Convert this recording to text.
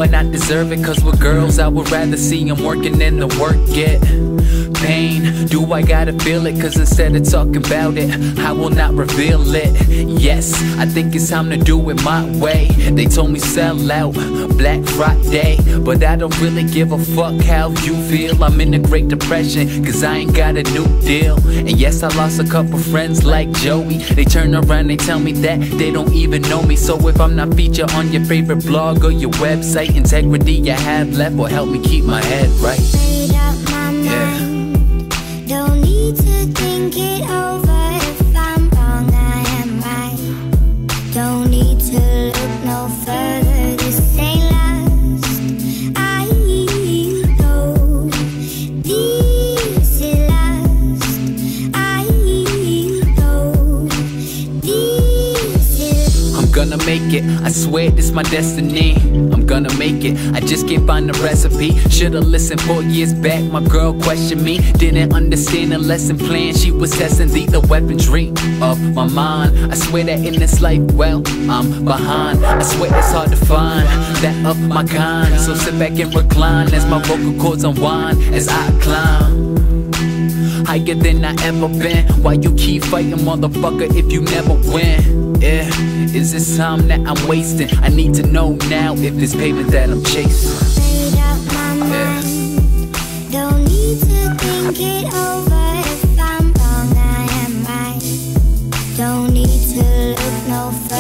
I not deserve it, cause with girls I would rather see them working than the work get pain. Do I gotta feel it? Cause instead of talking about it, I will not reveal it. Yes, I think it's time to do it my way. They told me sell out Black Friday, but I don't really give a fuck how you feel. I'm in a Great Depression, cause I ain't got a new deal. And yes, I lost a couple friends like Joey. They turn around, they tell me that they don't even know me. So if I'm not featured on your favorite blog or your website, integrity you have left will help me keep my head right. Yeah. Don't need to think it over. If I'm wrong, I am right. Don't need to look no further. This ain't last. I know this is last. I know this is. I'm gonna make it, I swear this my destiny. I'm gonna make it, I just can't find the recipe. Should've listened 4 years back, my girl questioned me. Didn't understand the lesson plan, she was testing the weaponry of my mind. I swear that in this life, well, I'm behind. I swear it's hard to find that of my kind. So sit back and recline as my vocal cords unwind, as I climb higher than I ever been. Why you keep fighting, motherfucker, if you never win? Yeah, is this time that I'm wasting? I need to know now if this pavement that I'm chasing. Made up my mind. Don't need to think it over. If I'm wrong, I am right. Don't need to look no further.